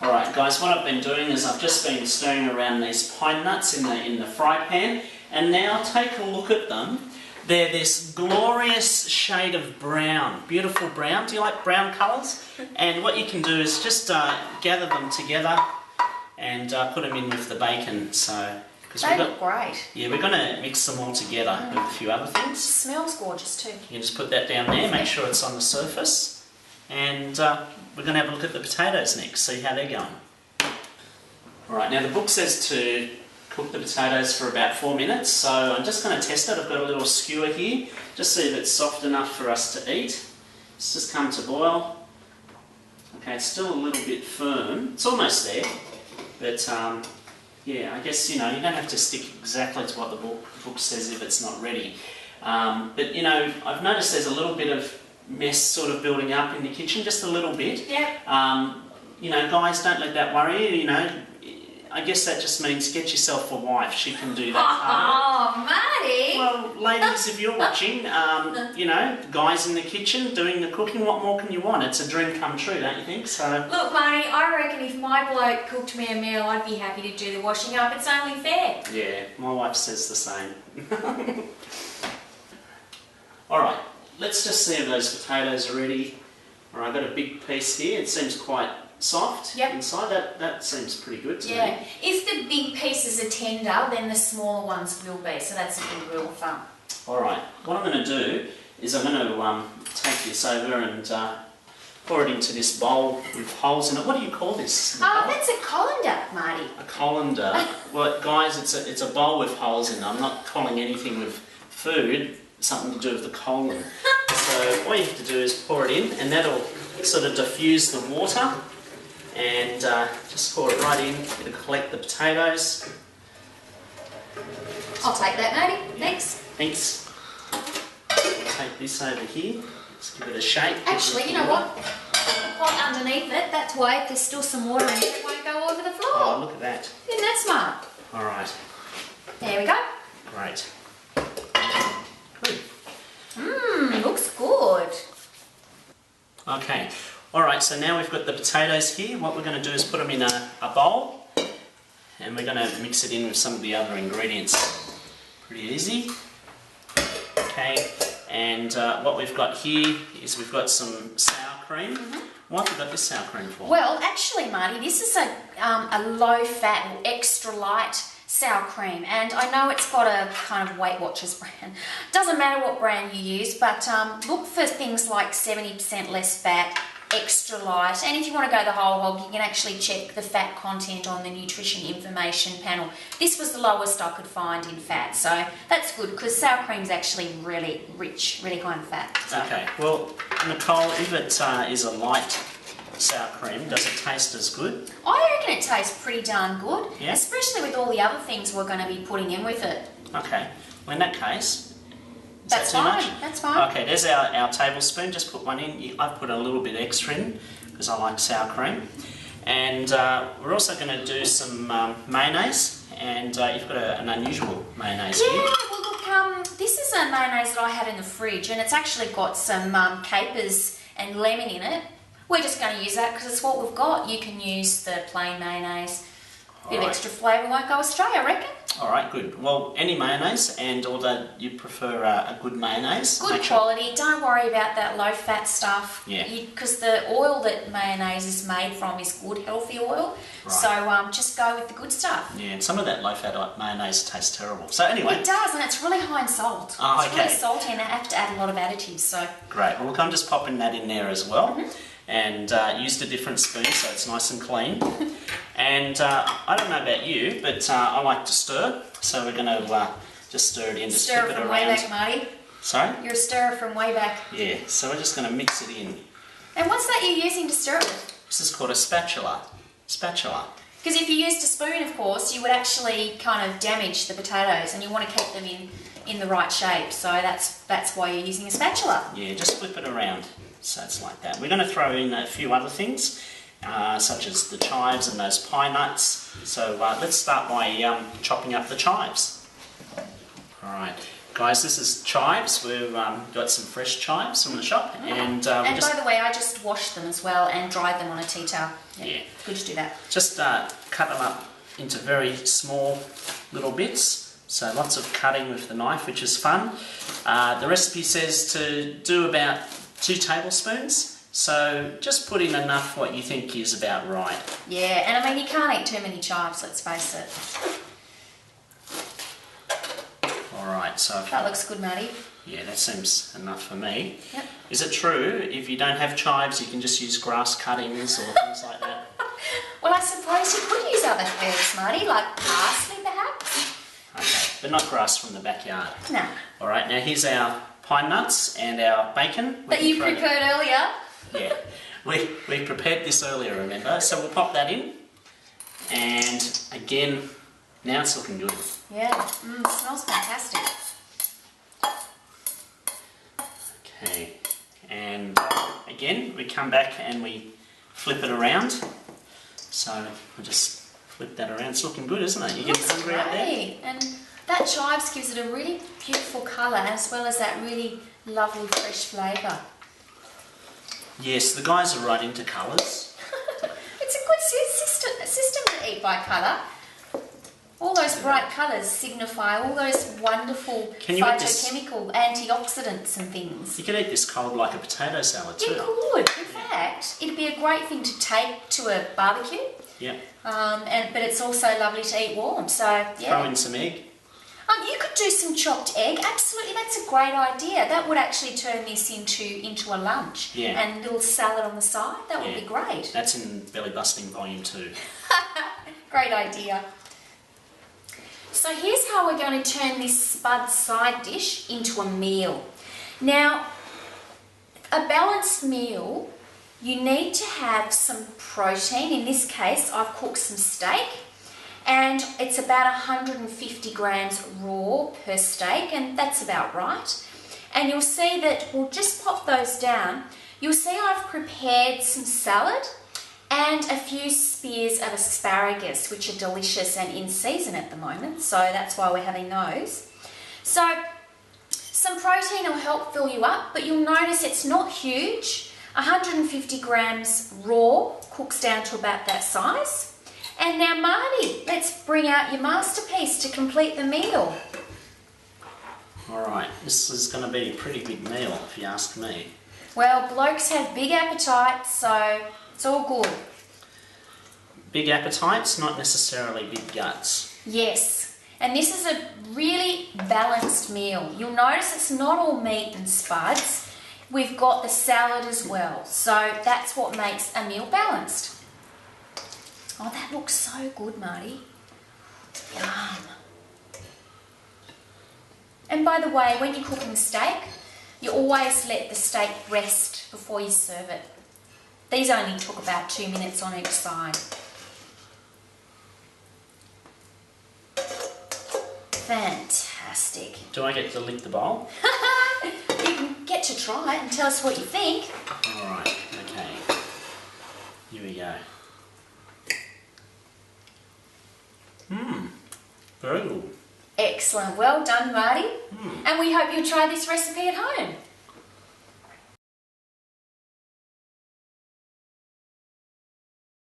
Alright guys, what I've been doing is I've just been stirring around these pine nuts in the fry pan, and now take a look at them. They're this glorious shade of brown, beautiful brown. Do you like brown colours? And what you can do is just gather them together and put them in with the bacon. So, they look great. Yeah, we're going to mix them all together with a few other things. It smells gorgeous too. You can just put that down there, make sure it's on the surface. And we're going to have a look at the potatoes next, see how they're going. Alright, now the book says to cook the potatoes for about 4 minutes, so I'm just going to test it. I've got a little skewer here, just see if it's soft enough for us to eat. It's just come to boil. Okay, it's still a little bit firm. It's almost there, but yeah, I guess, you know, you don't have to stick exactly to what the book says if it's not ready. But, you know, I've noticed there's a little bit of mess sort of building up in the kitchen, just a little bit. Yeah. You know, guys, don't let that worry you, you know. I guess that just means get yourself a wife. She can do that. Oh, Marty! Well, ladies, if you're watching, you know, guys in the kitchen doing the cooking, what more can you want? It's a dream come true, don't you think? So. Look, Marty, I reckon if my bloke cooked me a meal, I'd be happy to do the washing up. It's only fair. Yeah, my wife says the same. Alright, let's just see if those potatoes are ready. Alright, I've got a big piece here. It seems quite soft inside. That seems pretty good to me. Yeah. If the big pieces are tender, then the smaller ones will be, so that's a good rule of thumb. Alright, what I'm going to do is I'm going to take this over and pour it into this bowl with holes in it. What do you call this? Oh, that's a colander, Marty. A colander. Well, guys, it's a bowl with holes in it. I'm not calling anything with food something to do with the colon. So all you have to do is pour it in, and that'll sort of diffuse the water. And just pour it right in. It'll collect the potatoes. I'll take that, Marty. Thanks. Thanks. Take this over here. Just give it a shake. Actually, you know what? Right underneath it, that's why if there's still some water in it, it won't go over the floor. Oh, look at that. Isn't that smart? All right. There we go. Great. Good. Looks good. Okay. Alright, so now we've got the potatoes here. What we're going to do is put them in a bowl, and we're going to mix it in with some of the other ingredients. Pretty easy. Okay, and what we've got here is we've got some sour cream. What have we got this sour cream for? Well, actually, Marty, this is a low-fat, extra light sour cream, and I know it's got a kind of Weight Watchers brand. Doesn't matter what brand you use, but look for things like 70% less fat, extra light, and if you want to go the whole hog, you can actually check the fat content on the nutrition information panel. This was the lowest I could find in fat, so that's good because sour cream is actually really rich, really high in fat. So. Okay, well, Nicole, if it is a light sour cream, does it taste as good? I reckon it tastes pretty darn good, yeah? Especially with all the other things we're going to be putting in with it. Okay, well in that case, that's fine. That's fine. Okay, there's our tablespoon. Just put one in. I've put a little bit extra in because I like sour cream. And we're also going to do some mayonnaise. And you've got an unusual mayonnaise here. Yeah, well look, this is a mayonnaise that I had in the fridge, and it's actually got some capers and lemon in it. We're just going to use that because it's what we've got. You can use the plain mayonnaise. A bit of extra flavour won't go astray, I reckon. Alright, good. Well, any mayonnaise, and although you prefer a good mayonnaise. Good quality. Sure. Don't worry about that low-fat stuff. Yeah. Because the oil that mayonnaise is made from is good, healthy oil. Right. So just go with the good stuff. Yeah, and some of that low-fat mayonnaise tastes terrible. So anyway. It does, and it's really high in salt. Oh, it's really salty, and I have to add a lot of additives. So. Great. Well, look, I'm just popping that in there as well. And used a different spoon so it's nice and clean. And I don't know about you, but I like to stir. So we're going to just stir it in. Just stir keep from it way around. back, Marty. Sorry? You're a stirrer from way back. Yeah, so we're just going to mix it in. And what's that you're using to stir it with? This is called a spatula. Spatula. Because if you used a spoon, of course, you would actually kind of damage the potatoes, and you want to keep them in the right shape. So that's why you're using a spatula. Yeah, just flip it around. So it's like that. We're going to throw in a few other things, such as the chives and those pine nuts. So let's start by chopping up the chives. Alright, Guys, this is chives. We've got some fresh chives from the shop, and And by the way, I just washed them as well and dried them on a tea towel. Yeah. Good to do that. Just cut them up into very small little bits. So lots of cutting with the knife, which is fun. The recipe says to do about 2 tablespoons. So just put in enough what you think is about right. Yeah, and I mean, you can't eat too many chives, let's face it. Alright, so... That looks good, Maddie. Yeah, that seems enough for me. Yep. Is it true, if you don't have chives, you can just use grass cuttings or things like that? Well, I suppose you could use other herbs, Marty, like parsley perhaps? Okay, but not grass from the backyard. No. Alright, now here's our pine nuts and our bacon. That you prepared earlier? Yeah, we prepared this earlier, remember? So we'll pop that in. And again, now it's looking good. Yeah, smells fantastic. Okay, and again, we come back and we flip it around. So we'll just flip that around. It's looking good, isn't it? You're getting hungry out there? Great. And that chives gives it a really beautiful colour as well as that really lovely fresh flavour. Yes, the guys are right into colours. It's a good system to eat by colour. All those bright colours signify all those wonderful phytochemical antioxidants and things. You could eat this cold like a potato salad too. You could. In fact, it'd be a great thing to take to a barbecue. Yeah. But it's also lovely to eat warm. So yeah. Throw in some egg. You could do some chopped egg. Absolutely, that's a great idea. That would actually turn this into a lunch. Yeah. And a little salad on the side. That would be great. That's in Belly Busting Volume 2. Great idea. So here's how we're going to turn this spud side dish into a meal. Now, a balanced meal, you need to have some protein. In this case, I've cooked some steak, and it's about 150 grams raw per steak, and that's about right. And you'll see that, we'll just pop those down. You'll see I've prepared some salad and a few spears of asparagus, which are delicious and in season at the moment, so that's why we're having those. So some protein will help fill you up, but you'll notice it's not huge. 150 grams raw cooks down to about that size. And now Marty, let's bring out your masterpiece to complete the meal. Alright, this is going to be a pretty big meal if you ask me. Well, blokes have big appetites, so it's all good. Big appetites, not necessarily big guts. Yes, and this is a really balanced meal. You'll notice it's not all meat and spuds. We've got the salad as well, so that's what makes a meal balanced. Oh, that looks so good, Marty. Yum. And by the way, when you're cooking steak, you always let the steak rest before you serve it. These only took about 2 minutes on each side. Fantastic. Do I get to lick the bowl? You can get to try it and tell us what you think. Alright, okay. Here we go. Very good. Excellent. Well done, Marty. And we hope you'll try this recipe at home.